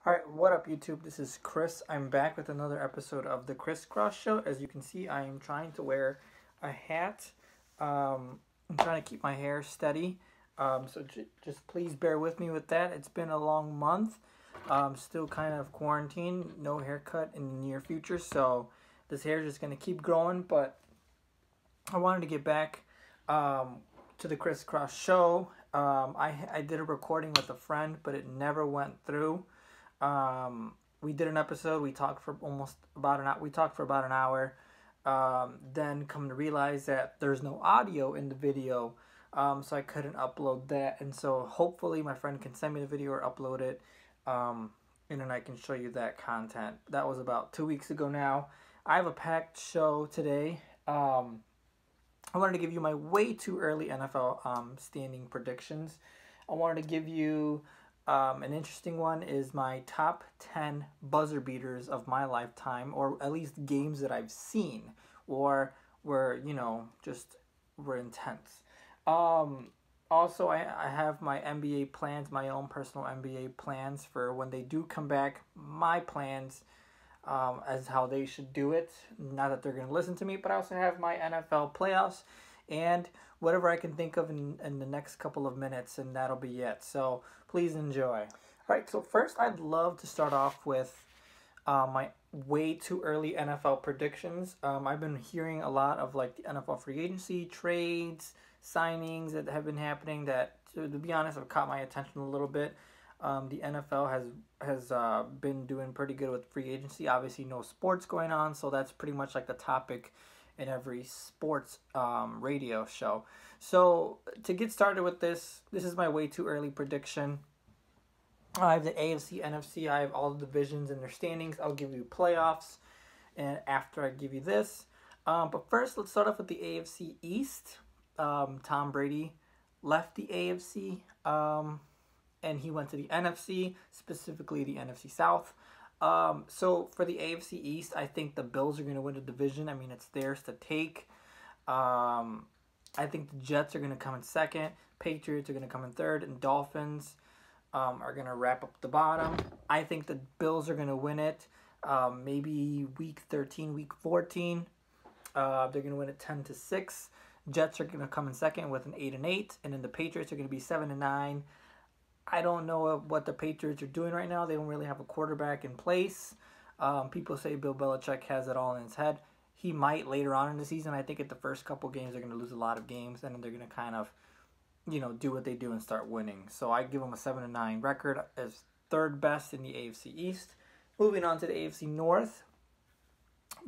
Alright, what up YouTube? This is Chris. I'm back with another episode of the Crisscross Show. As you can see, I am trying to wear a hat. I'm trying to keep my hair steady. Just please bear with me with that. It's been a long month. Still kind of quarantined. No haircut in the near future. So this hair is just going to keep growing. But I wanted to get back to the Crisscross Show. I did a recording with a friend, but it never went through. We did an episode. We talked for about an hour. Then come to realize that there's no audio in the video, so I couldn't upload that. And so hopefully my friend can send me the video or upload it, and then I can show you that content. That was about 2 weeks ago now. I have a packed show today. I wanted to give you my way too early NFL standing predictions. I wanted to give you an interesting one is my top 10 buzzer beaters of my lifetime, or at least games that I've seen or were, were intense. Also, I have my NBA plans, my own personal NBA plans for when they do come back, my plans as how they should do it. Not that they're going to listen to me, but I also have my NFL playoffs and whatever I can think of in the next couple of minutes, and that'll be it. So please enjoy. All right, so first I'd love to start off with my way too early NFL predictions. I've been hearing a lot of like the NFL free agency, trades, signings that have been happening that, to be honest, have caught my attention a little bit. The NFL has been doing pretty good with free agency. Obviously, no sports going on, so that's pretty much like the topic in every sports radio show. So to get started with this is my way too early prediction. I have the AFC, NFC. I have all the divisions and their standings. I'll give you playoffs, and after I give you this. But first, let's start off with the AFC East. Tom Brady left the AFC, and he went to the NFC, specifically the NFC South. So for the AFC East, I think the Bills are going to win the division. I mean, it's theirs to take. I think the Jets are going to come in second. Patriots are going to come in third. And Dolphins are going to wrap up the bottom. I think the Bills are going to win it. Maybe week 13, week 14. They're going to win it 10-6. Jets are going to come in second with an 8-8. And then the Patriots are going to be 7-9. I don't know what the Patriots are doing right now. They don't really have a quarterback in place. People say Bill Belichick has it all in his head. He might later on in the season. I think at the first couple games, they're going to lose a lot of games, and then they're going to kind of, do what they do and start winning. So I give them a 7-9 record as third best in the AFC East. Moving on to the AFC North,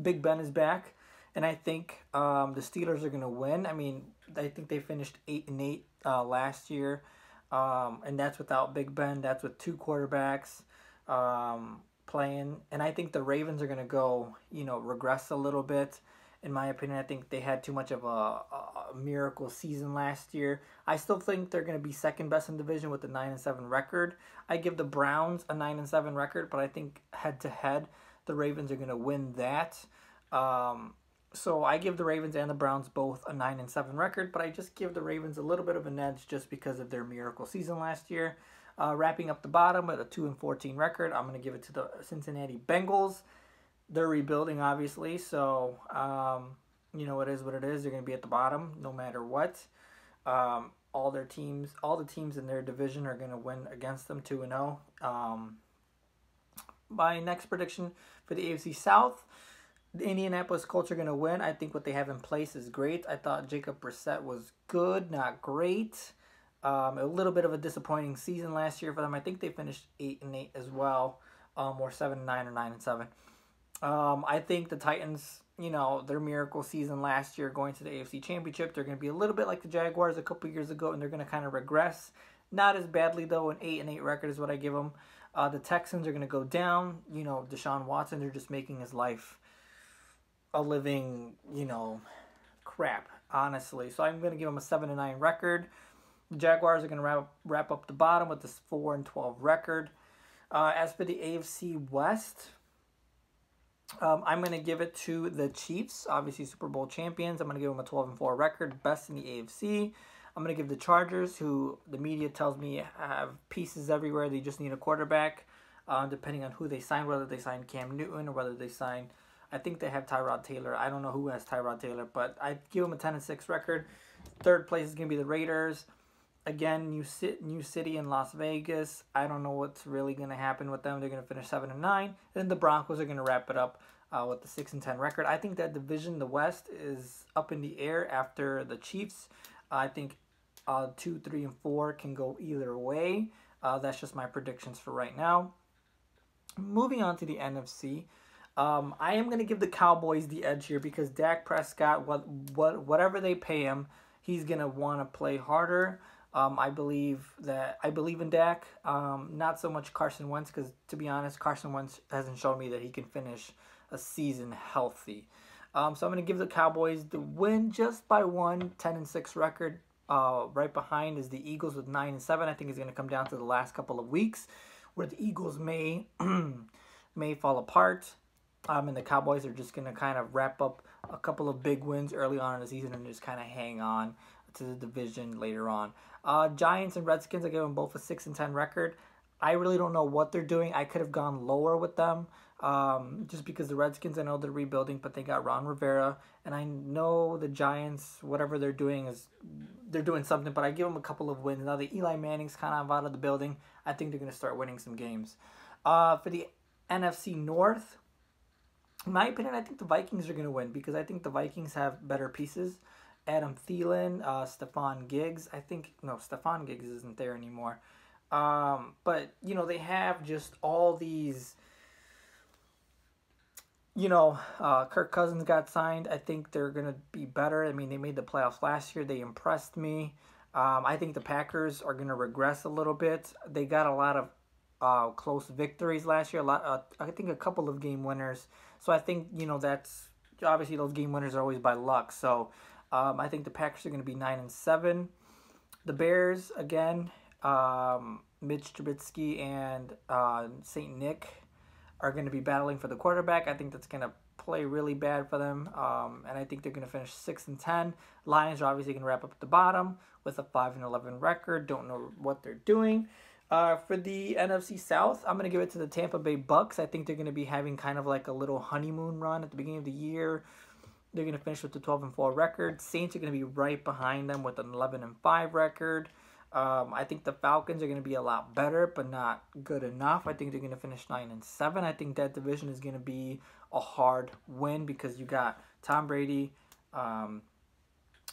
Big Ben is back, and I think the Steelers are going to win. I mean, I think they finished 8-8 last year. And that's without Big Ben. That's with two quarterbacks playing. And I think the Ravens are going to go, regress a little bit. In my opinion, I think they had too much of a miracle season last year. I still think they're going to be second best in division with a 9-7 record. I give the Browns a 9-7 record, but I think head-to-head, the Ravens are going to win that. So I give the Ravens and the Browns both a 9-7 record, but I just give the Ravens a little bit of an edge just because of their miracle season last year. Wrapping up the bottom with a 2-14 record, I'm going to give it to the Cincinnati Bengals. They're rebuilding, obviously, so it is what it is. They're going to be at the bottom no matter what. All the teams in their division are going to win against them 2-0. My next prediction for the AFC South. The Indianapolis Colts are going to win. I think what they have in place is great. I thought Jacob Brissett was good, not great. A little bit of a disappointing season last year for them. I think they finished 8-8 as well, or 7-9 or 9-7. I think the Titans, their miracle season last year going to the AFC Championship, they're going to be a little bit like the Jaguars a couple years ago, and they're going to kind of regress. Not as badly, though. An 8-8 record is what I give them. The Texans are going to go down. Deshaun Watson, they're just making his life a living, crap, honestly. So I'm going to give them a 7-9 record. The Jaguars are going to wrap up the bottom with this 4-12 record. As for the AFC West, I'm going to give it to the Chiefs, obviously Super Bowl champions. I'm going to give them a 12-4 record, best in the AFC. I'm going to give the Chargers, who the media tells me have pieces everywhere. They just need a quarterback. depending on who they sign, whether they sign Cam Newton or whether they sign, I think they have Tyrod Taylor. I don't know who has Tyrod Taylor, but I give them a 10-6 record. Third place is going to be the Raiders. Again, new city in Las Vegas. I don't know what's really going to happen with them. They're going to finish 7-9. And then the Broncos are going to wrap it up with the 6-10 record. I think that division, the West, is up in the air after the Chiefs. I think 2, 3, and 4 can go either way. That's just my predictions for right now. Moving on to the NFC. I am going to give the Cowboys the edge here because Dak Prescott, whatever they pay him, he's going to want to play harder. I believe in Dak. Not so much Carson Wentz because, to be honest, Carson Wentz hasn't shown me that he can finish a season healthy. So I'm going to give the Cowboys the win just by one, 10-6 record. Right behind is the Eagles with 9-7. I think it's going to come down to the last couple of weeks where the Eagles may fall apart. And the Cowboys are just going to kind of wrap up a couple of big wins early on in the season and just kind of hang on to the division later on. Giants and Redskins, I give them both a 6-10 record. I really don't know what they're doing. I could have gone lower with them just because the Redskins, I know they're rebuilding, but they got Ron Rivera. And I know the Giants, whatever they're doing, they're doing something, but I give them a couple of wins. Now the Eli Manning's kind of out of the building. I think they're going to start winning some games. For the NFC North, in my opinion, I think the Vikings are going to win because I think the Vikings have better pieces. Adam Thielen, Stephon Diggs. Stephon Diggs isn't there anymore. But, they have just all these, Kirk Cousins got signed. I think they're going to be better. I mean, they made the playoffs last year. They impressed me. I think the Packers are going to regress a little bit. They got a lot of close victories last year. I think a couple of game winners. So I think, that's obviously those game winners are always by luck. So I think the Packers are going to be 9-7. The Bears, again, Mitch Trubisky and St. Nick are going to be battling for the quarterback. I think that's going to play really bad for them. And I think they're going to finish 6-10. Lions are obviously going to wrap up at the bottom with a 5-11 record. Don't know what they're doing. For the NFC South, I'm going to give it to the Tampa Bay Bucks. I think they're going to be having kind of like a little honeymoon run at the beginning of the year. They're going to finish with the 12-4 record. Saints are going to be right behind them with an 11-5 record. I think the Falcons are going to be a lot better, but not good enough. I think they're going to finish 9-7. I think that division is going to be a hard win because you got Tom Brady,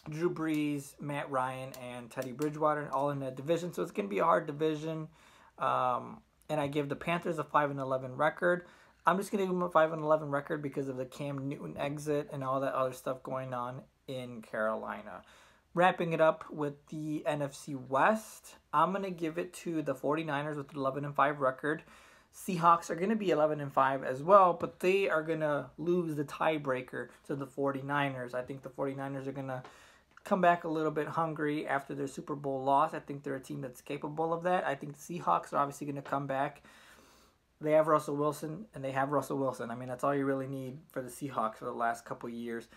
Drew Brees, Matt Ryan, and Teddy Bridgewater all in that division. So it's going to be a hard division. And I give the Panthers a 5-11 record. I'm just going to give them a 5-11 record because of the Cam Newton exit and all that other stuff going on in Carolina. Wrapping it up with the NFC West, I'm going to give it to the 49ers with an 11-5 record. Seahawks are going to be 11-5 as well, but they are going to lose the tiebreaker to the 49ers. I think the 49ers are going to come back a little bit hungry after their Super Bowl loss. I think they're a team that's capable of that. I think the Seahawks are obviously going to come back. They have Russell Wilson, and they have Russell Wilson. I mean, that's all you really need for the Seahawks for the last couple of years.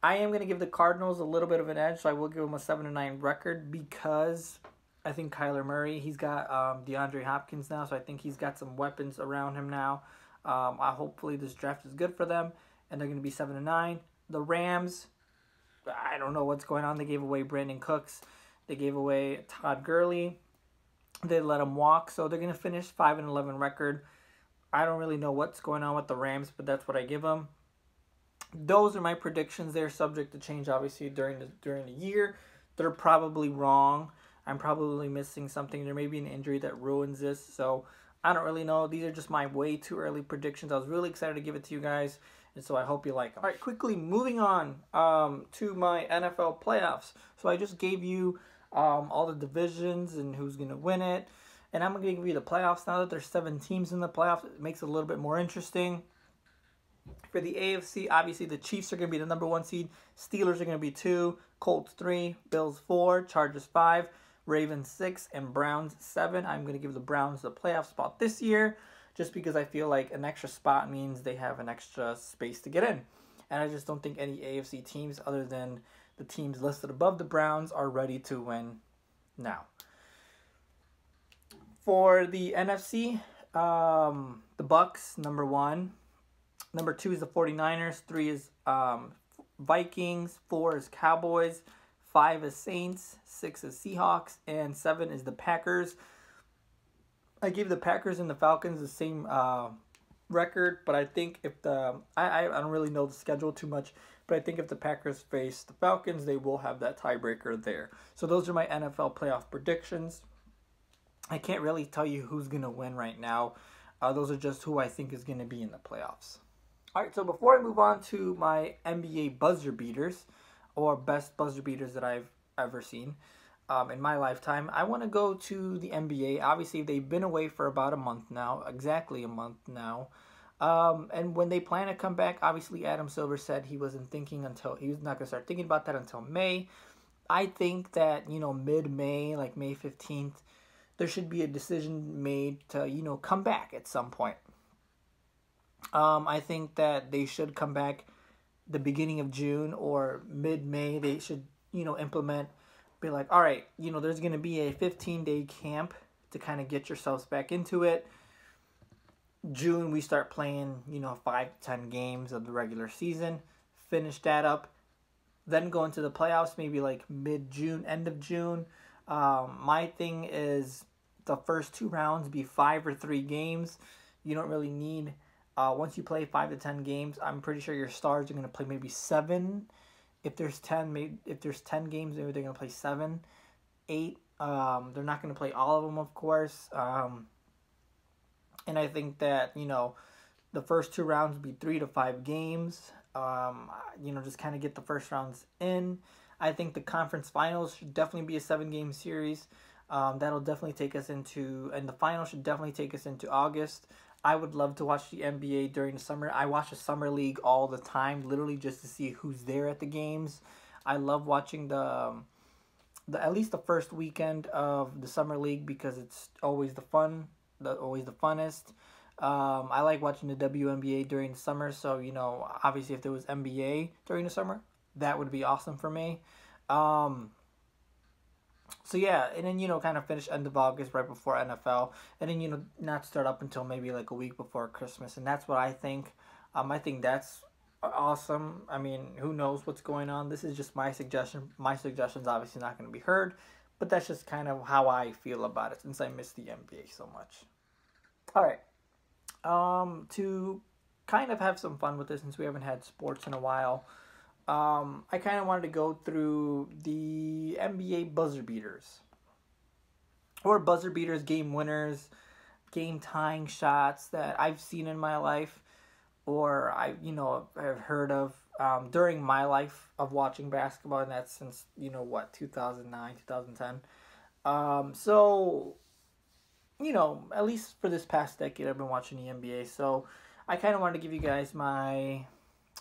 I am going to give the Cardinals a little bit of an edge, so I will give them a 7-9 record because I think Kyler Murray, he's got DeAndre Hopkins now, so I think he's got some weapons around him now. Hopefully this draft is good for them, and they're going to be 7-9. The Rams, I don't know what's going on. They gave away Brandon Cooks. They gave away Todd Gurley. They let him walk, so they're going to finish 5-11 record. I don't really know what's going on with the Rams, but that's what I give them. Those are my predictions. They're subject to change, obviously, during the year. They're probably wrong. I'm probably missing something. There may be an injury that ruins this, so I don't really know. These are just my way too early predictions. I was really excited to give it to you guys, and so I hope you like them. All right, quickly moving on to my NFL playoffs. So I just gave you all the divisions and who's going to win it. And I'm going to give you the playoffs now that there's 7 teams in the playoffs. It makes it a little bit more interesting. For the AFC, obviously the Chiefs are going to be the number 1 seed. Steelers are going to be 2. Colts 3. Bills 4. Chargers 5. Ravens 6. And Browns 7. I'm going to give the Browns the playoff spot this year just because I feel like an extra spot means they have an extra space to get in. And I just don't think any AFC teams other than the teams listed above the Browns are ready to win now. For the NFC, The Bucks, number 1. Number 2 is the 49ers. 3 is Vikings. 4 is Cowboys. 5 is Saints. 6 is Seahawks. And 7 is the Packers. I gave the Packers and the Falcons the same record, but I think if I don't really know the schedule too much, but I think if the Packers face the Falcons, they will have that tiebreaker there. So those are my NFL playoff predictions. I can't really tell you who's going to win right now. Those are just who I think is going to be in the playoffs. All right, so before I move on to my NBA buzzer beaters, or best buzzer beaters that I've ever seen in my lifetime, I want to go to the NBA. Obviously, they've been away for about a month now, exactly a month now. And when they plan to come back, obviously Adam Silver said he was not going to start thinking about that until May. I think that, mid-May, like May 15th, there should be a decision made to, come back at some point. I think that they should come back the beginning of June or mid-May. They should, implement, be like, all right, there's going to be a 15-day camp to kind of get yourselves back into it. June, we start playing, 5 to 10 games of the regular season. Finish that up. Then go into the playoffs, maybe like mid-June, end of June. My thing is the first 2 rounds be 5 or 3 games. You don't really need, once you play 5 to 10 games, I'm pretty sure your stars are going to play maybe 7. If there's 10 games, maybe they're going to play 7, 8. They're not going to play all of them, of course. And I think that, the first 2 rounds would be 3 to 5 games. Just kind of get the first rounds in. I think the conference finals should definitely be a 7-game series. That'll definitely take us into, and the final should definitely take us into August. I would love to watch the NBA during the summer. I watch the summer league all the time, literally just to see who's there at the games. I love watching the at least the first weekend of the summer league because it's always always the funnest. I like watching the WNBA during the summer, so obviously if there was NBA during the summer, that would be awesome for me. So yeah, and then kind of finish end of August right before NFL, and then not start up until maybe like a week before Christmas, and that's what I think. I think that's awesome. I mean, who knows what's going on? This is just my suggestion. My suggestion's obviously not going to be heard, but that's just kind of how I feel about it since I miss the NBA so much. All right. To kind of have some fun with this since we haven't had sports in a while, I kind of wanted to go through the NBA buzzer beaters. Or buzzer beaters, game winners, game tying shots that I've seen in my life or I've heard of during my life of watching basketball, and that's since 2009, 2010. At least for this past decade, I've been watching the NBA. So I kind of wanted to give you guys my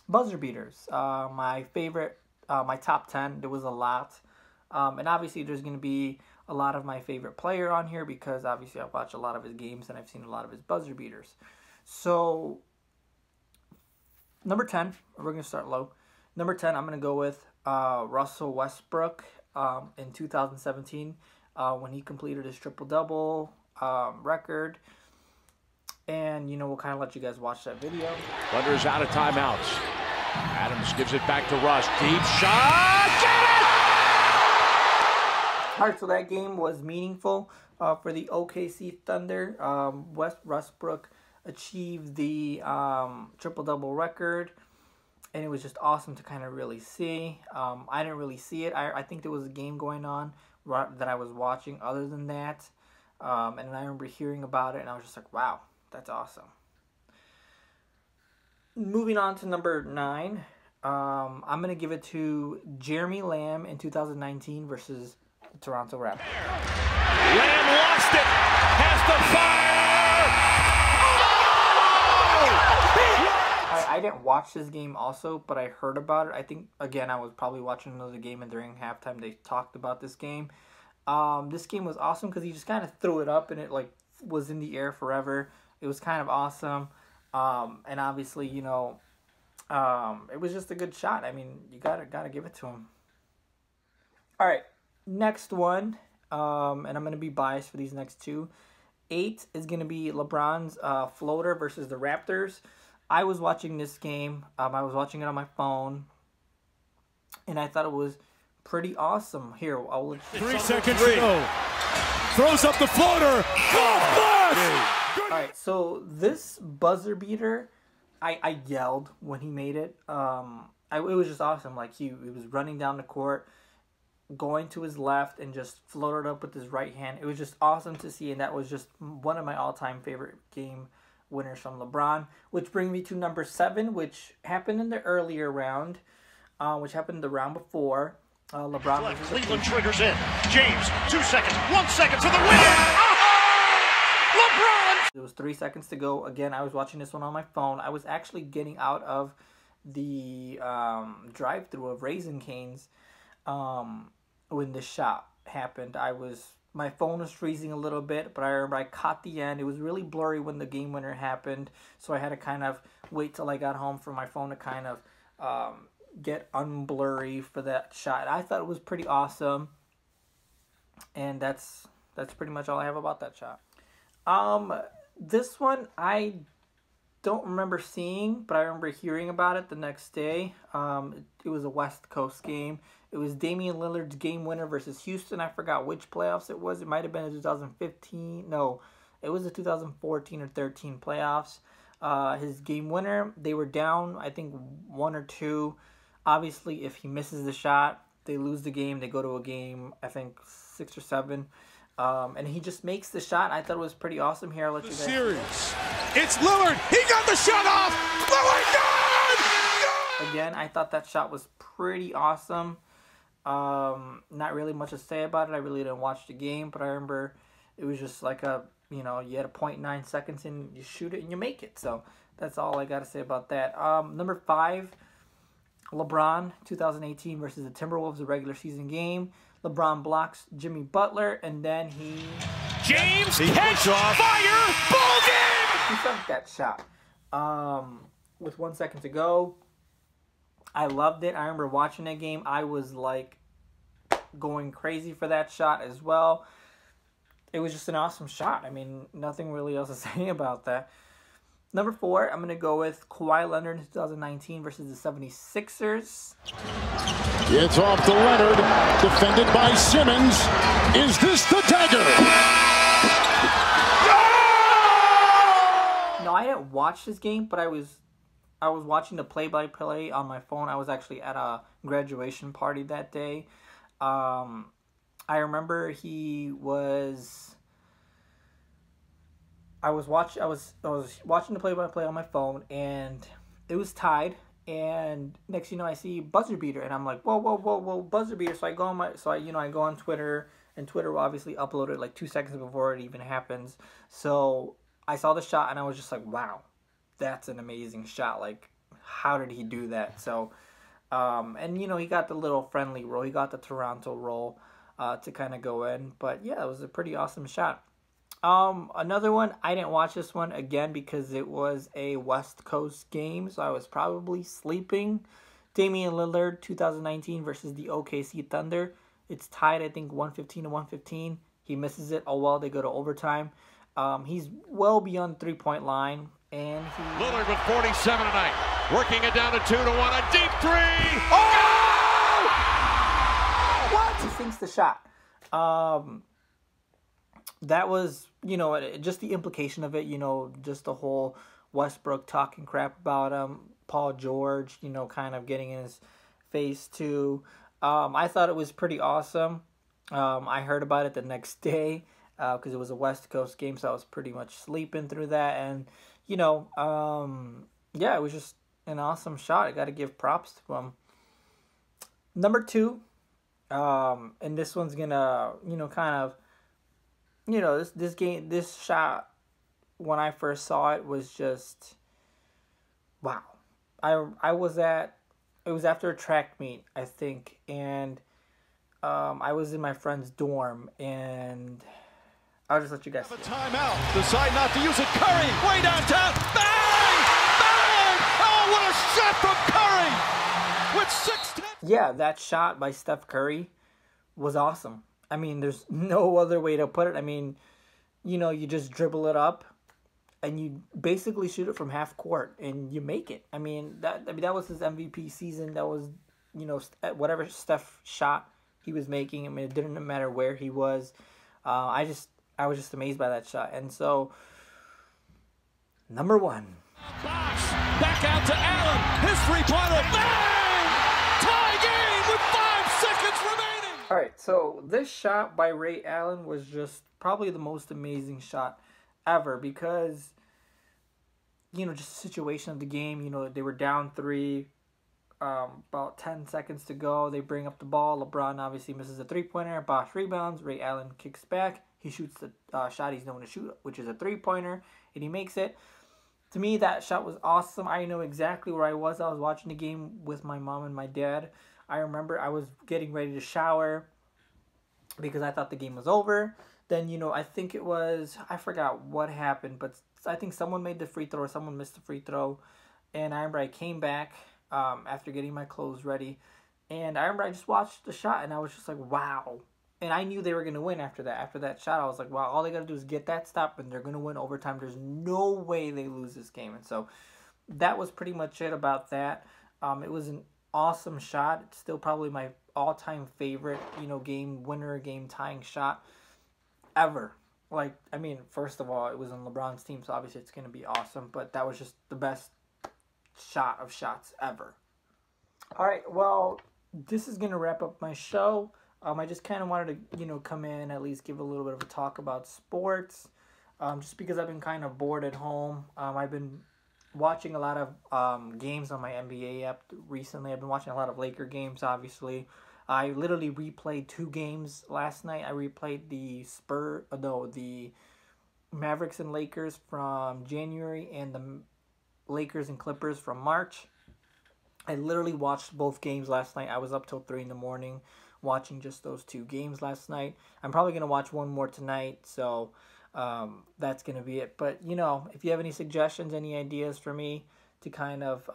buzzer beaters. My favorite, my top 10. There was a lot. And obviously there's going to be a lot of my favorite player on here because obviously I've watched a lot of his games and I've seen a lot of his buzzer beaters. So, number 10, we're going to start low. Number 10, I'm going to go with Russell Westbrook in 2017 when he completed his triple-double record. And, we'll kind of let you guys watch that video. Thunder's out of timeouts. Adams gives it back to Russ. Deep shot! Get it! All right, so that game was meaningful for the OKC Thunder. Westbrook achieved the triple-double record, and it was just awesome to kind of really see. I didn't really see it. I think there was a game going on that I was watching other than that, and I remember hearing about it, and I was just like, wow, that's awesome. Moving on to number 9, I'm going to give it to Jeremy Lamb in 2019 versus the Toronto Raptors. Lamb lost it, has to fire! I didn't watch this game also, but I heard about it. I think, again, I was probably watching another game, and during halftime they talked about this game. This game was awesome because he just kind of threw it up, and it was in the air forever. It was kind of awesome. And obviously, it was just a good shot. I mean, you gotta give it to him. All right, next one, and I'm gonna be biased for these next two, 8 is going to be LeBron's floater versus the Raptors. I was watching this game. I was watching it on my phone, and I thought it was pretty awesome. Here, I'll let you 3 seconds to go. Throws up the floater. All right, so this buzzer beater, I yelled when he made it. It was just awesome. Like he was running down the court, going to his left, and just floated up with his right hand. It was just awesome to see, and that was just one of my all-time favorite game winners from LeBron. Which brings me to number 7, which happened in the earlier round, which happened the round before. LeBron. Cleveland triggers in. James, 2 seconds, 1 second for the win. LeBron. There was 3 seconds to go. Again, I was watching this one on my phone. I was actually getting out of the drive-through of Raisin Cane's when this shot happened. My phone was freezing a little bit, but I remember I caught the end. It was really blurry when the game winner happened, so I had to kind of wait till I got home for my phone to kind of get unblurry for that shot. I thought it was pretty awesome, and that's pretty much all I have about that shot. This one I don't remember seeing, but I remember hearing about it the next day. It was a West Coast game. It was Damian Lillard's game winner versus Houston. I forgot which playoffs it was. It might have been in 2015. No, it was the 2014 or 13 playoffs. His game winner, they were down, I think, 1 or 2. Obviously, if he misses the shot, they lose the game. They go to a game, I think, 6 or 7. And he just makes the shot. I thought it was pretty awesome. Here, I'll let you guys. Series. It's Lillard. He got the shot off. Lillard, good! Again, I thought that shot was pretty awesome. Not really much to say about it. I really didn't watch the game, but I remember it was just like you had a 0.9 seconds and you shoot it and you make it. So that's all I got to say about that. Number 5, LeBron, 2018 versus the Timberwolves, a regular season game. LeBron blocks Jimmy Butler, and then James catch fire, ball game. He sunk that shot. With 1 second to go. I loved it. I remember watching that game. I was like going crazy for that shot as well. It was just an awesome shot. I mean, nothing really else to say about that. Number 4, I'm going to go with Kawhi Leonard in 2019 versus the 76ers. It's off to Leonard, defended by Simmons. Is this the dagger? No, I didn't watch this game, but I was watching the play-by-play on my phone. I was actually at a graduation party that day. I remember I was watching the play-by-play on my phone, and it was tied. And next, I see buzzer beater, and I'm like, whoa, buzzer beater. So I go on Twitter, and Twitter will obviously upload it like 2 seconds before it even happens. So I saw the shot, and I was just like, wow, that's an amazing shot. Like, how did he do that? So, and he got the little friendly roll. He got the Toronto roll to kind of go in. But yeah, it was a pretty awesome shot. Another one, I didn't watch this one again because it was a West Coast game, so I was probably sleeping. Damian Lillard, 2019 versus the OKC Thunder. It's tied, I think, 115 to 115. He misses it. Oh, well, they go to overtime. He's well beyond the 3-point line, and Lillard with 47 tonight, working it down to 2 to 1. A deep 3. Oh! What? He sinks the shot. That was, just the implication of it, just the whole Westbrook talking crap about him, Paul George, kind of getting in his face too. I thought it was pretty awesome. I heard about it the next day because it was a West Coast game, so I was pretty much sleeping through that. And, it was just an awesome shot. I got to give props to him. Number 2, and this one's going to, kind of, this shot, when I first saw it, was just, wow. It was after a track meet, I think, and I was in my friend's dorm, and I'll just let you guys see. A timeout. Decide not to use it. Curry, way downtown. Bang! Bang! Oh, what a shot from Curry! With 6-10. Yeah, that shot by Steph Curry was awesome. I mean, there's no other way to put it. I mean, you just dribble it up and you basically shoot it from half court and you make it. That was his MVP season. That was, whatever Steph shot he was making. It didn't matter where he was. I was just amazed by that shot. And so, number 1. Box, back out to Allen. His three-pointer. Bang! Tie game with 5 seconds remaining. All right, so this shot by Ray Allen was just probably the most amazing shot ever because, just the situation of the game. They were down 3, about 10 seconds to go. They bring up the ball. LeBron obviously misses a three-pointer. Bosh rebounds. Ray Allen kicks back. He shoots the shot he's known to shoot, which is a three-pointer, and he makes it. To me, that shot was awesome. I know exactly where I was. I was watching the game with my mom and my dad. I remember I was getting ready to shower because I thought the game was over. Then, I think it was, I forgot what happened, but I think someone made the free throw or someone missed the free throw. And I remember I came back after getting my clothes ready. And I remember I just watched the shot and I was just like, wow. And I knew they were going to win after that. After that shot, I was like, wow, all they got to do is get that stop and they're going to win overtime. There's no way they lose this game. And so that was pretty much it about that. It was an awesome shot. It's still probably my all-time favorite, game winner, game tying shot ever. First of all, it was on LeBron's team, so obviously it's going to be awesome. But that was just the best shot of shots ever. All right, well, this is going to wrap up my show. I just kind of wanted to, come in, at least give a little bit of a talk about sports, just because I've been kind of bored at home. I've been watching a lot of games on my NBA app recently. I've been watching a lot of Laker games, obviously. I literally replayed 2 games last night. I replayed the Mavericks and Lakers from January and the Lakers and Clippers from March. I literally watched both games last night. I was up till 3 in the morning watching just those 2 games last night. I'm probably going to watch one more tonight, so that's going to be it. But, if you have any suggestions, any ideas for me to kind of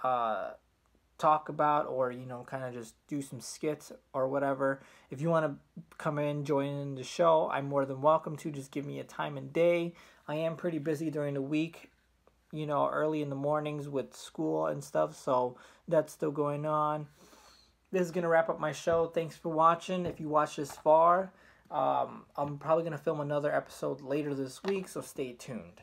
talk about or, kind of just do some skits or whatever, if you want to come in, join in the show, I'm more than welcome to. Just give me a time and day. I am pretty busy during the week, early in the mornings with school and stuff, so that's still going on. This is going to wrap up my show. Thanks for watching. If you watched this far, I'm probably going to film another episode later this week, so stay tuned.